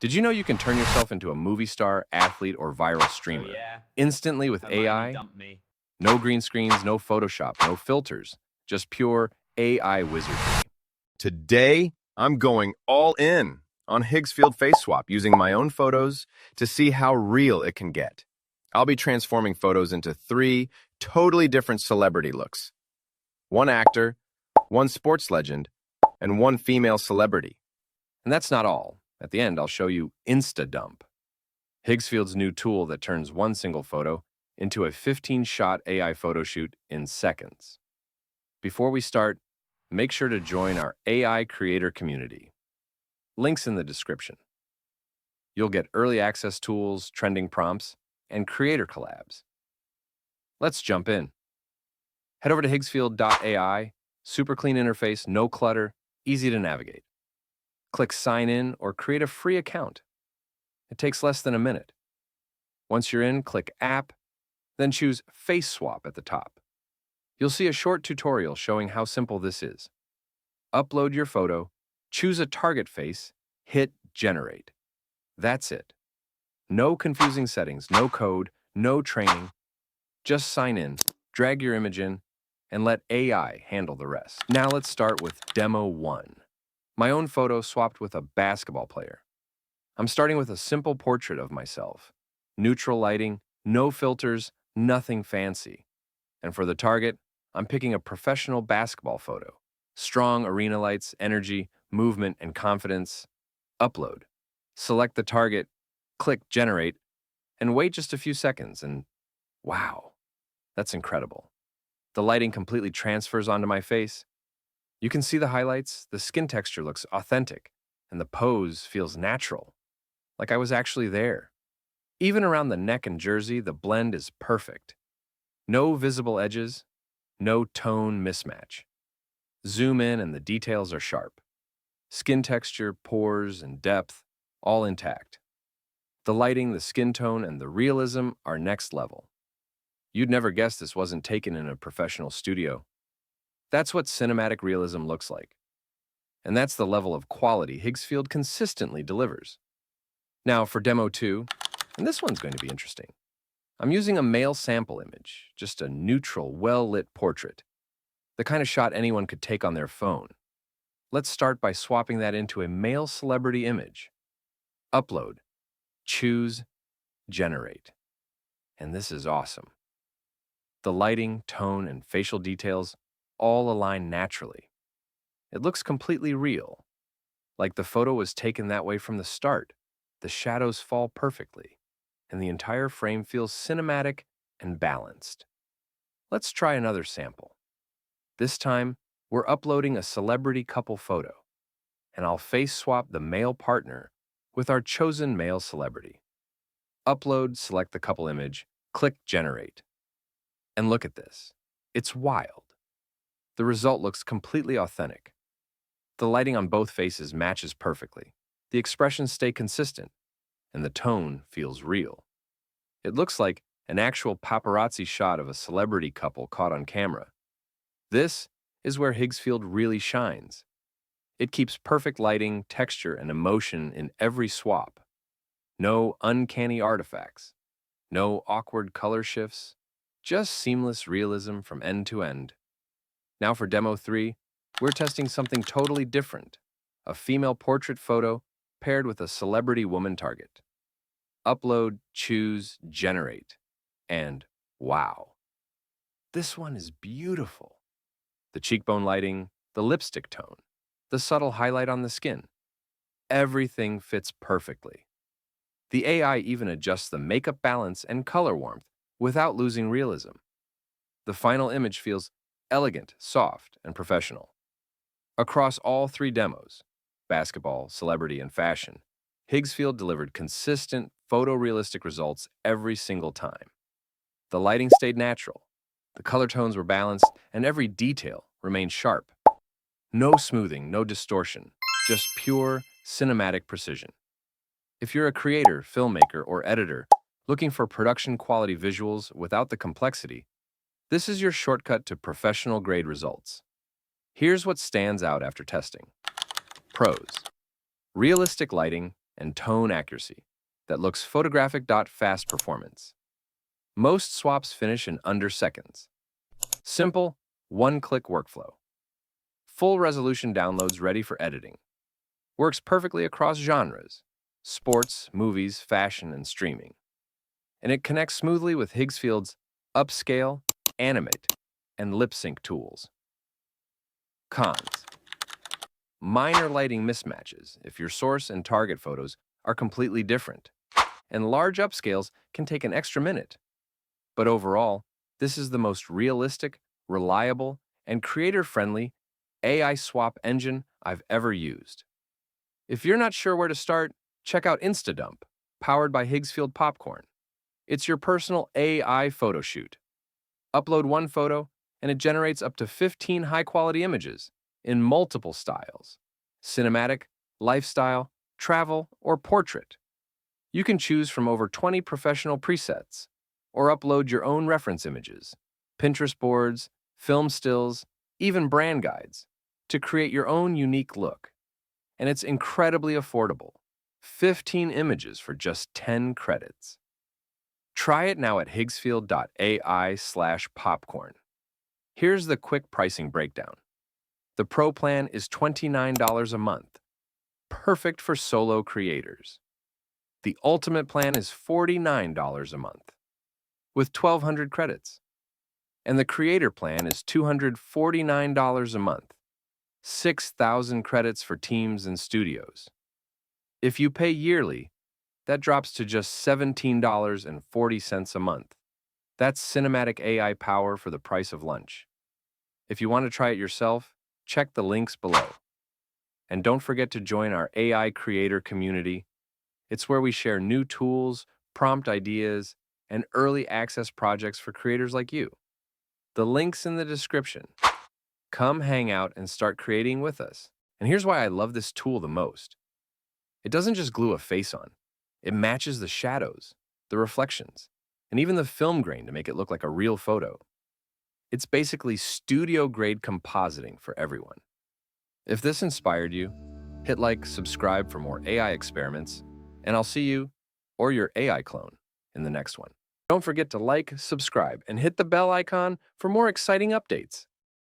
Did you know you can turn yourself into a movie star, athlete, or viral Oh streamer yeah, instantly with Hermione AI? dumped me. No green screens, no Photoshop, no filters, just pure AI wizardry. Today, I'm going all in on Higgsfield Face Swap using my own photos to see how real it can get. I'll be transforming photos into three totally different celebrity looks. One actor, one sports legend, and one female celebrity. And that's not all. At the end, I'll show you InstaDump, Higgsfield's new tool that turns one single photo into a 15-shot AI photo shoot in seconds. Before we start, make sure to join our AI creator community. Links in the description. You'll get early access tools, trending prompts, and creator collabs. Let's jump in. Head over to Higgsfield.ai, super clean interface, no clutter, easy to navigate. Click sign in or create a free account. It takes less than a minute. Once you're in, click app, then choose face swap at the top. You'll see a short tutorial showing how simple this is. Upload your photo, choose a target face, hit generate. That's it. No confusing settings, no code, no training. Just sign in, drag your image in, and let AI handle the rest. Now let's start with Demo 1. My own photo swapped with a basketball player. I'm starting with a simple portrait of myself. Neutral lighting, no filters, nothing fancy. And for the target, I'm picking a professional basketball photo. Strong arena lights, energy, movement, and confidence. Upload. Select the target, click generate, and wait just a few seconds, and wow, that's incredible. The lighting completely transfers onto my face. You can see the highlights, the skin texture looks authentic, and the pose feels natural, like I was actually there. Even around the neck and jersey, the blend is perfect. No visible edges, no tone mismatch. Zoom in and the details are sharp. Skin texture, pores, and depth, all intact. The lighting, the skin tone, and the realism are next level. You'd never guess this wasn't taken in a professional studio. That's what cinematic realism looks like. And that's the level of quality Higgsfield consistently delivers. Now for Demo 2, and this one's going to be interesting. I'm using a male sample image, just a neutral, well-lit portrait, the kind of shot anyone could take on their phone. Let's start by swapping that into a male celebrity image. Upload, choose, generate. And this is awesome. The lighting, tone, and facial details all align naturally. It looks completely real, like the photo was taken that way from the start. The shadows fall perfectly, and the entire frame feels cinematic and balanced. Let's try another sample. This time, we're uploading a celebrity couple photo, and I'll face swap the male partner with our chosen male celebrity. Upload, select the couple image, click generate. And look at this. It's wild. The result looks completely authentic. The lighting on both faces matches perfectly. The expressions stay consistent, and the tone feels real. It looks like an actual paparazzi shot of a celebrity couple caught on camera. This is where Higgsfield really shines. It keeps perfect lighting, texture, and emotion in every swap. No uncanny artifacts, no awkward color shifts, just seamless realism from end to end. Now for Demo 3, we're testing something totally different, a female portrait photo paired with a celebrity woman target. Upload, choose, generate, and wow. This one is beautiful. The cheekbone lighting, the lipstick tone, the subtle highlight on the skin. Everything fits perfectly. The AI even adjusts the makeup balance and color warmth without losing realism. The final image feels elegant, soft, and professional. Across all three demos, basketball, celebrity, and fashion, Higgsfield delivered consistent, photorealistic results every single time. The lighting stayed natural, the color tones were balanced, and every detail remained sharp. No smoothing, no distortion, just pure cinematic precision. If you're a creator, filmmaker, or editor looking for production-quality visuals without the complexity, this is your shortcut to professional-grade results. Here's what stands out after testing. Pros: realistic lighting and tone accuracy that looks photographic.fast performance. Most swaps finish in under seconds. Simple, one-click workflow. Full resolution downloads ready for editing. Works perfectly across genres: sports, movies, fashion, and streaming. And it connects smoothly with Higgsfield's upscale, animate, and lip sync tools. Cons: minor lighting mismatches if your source and target photos are completely different, and large upscales can take an extra minute. But overall, this is the most realistic, reliable, and creator-friendly AI swap engine I've ever used. If you're not sure where to start, check out InstaDump, powered by Higgsfield Popcorn. It's your personal AI photo shoot. Upload one photo, and it generates up to 15 high-quality images in multiple styles: cinematic, lifestyle, travel, or portrait. You can choose from over 20 professional presets, or upload your own reference images, Pinterest boards, film stills, even brand guides, to create your own unique look. And it's incredibly affordable: 15 images for just 10 credits. Try it now at higgsfield.ai/popcorn. Here's the quick pricing breakdown. The Pro plan is $29 a month, perfect for solo creators. The Ultimate plan is $49 a month, with 1,200 credits. And the Creator plan is $249 a month, 6,000 credits for teams and studios. If you pay yearly, that drops to just $17.40 a month. That's cinematic AI power for the price of lunch. If you want to try it yourself, check the links below. And don't forget to join our AI creator community. It's where we share new tools, prompt ideas, and early access projects for creators like you. The link's in the description. Come hang out and start creating with us. And here's why I love this tool the most. It doesn't just glue a face on. It matches the shadows, the reflections, and even the film grain to make it look like a real photo. It's basically studio-grade compositing for everyone. If this inspired you, hit like, subscribe for more AI experiments, and I'll see you, or your AI clone, in the next one. Don't forget to like, subscribe, and hit the bell icon for more exciting updates.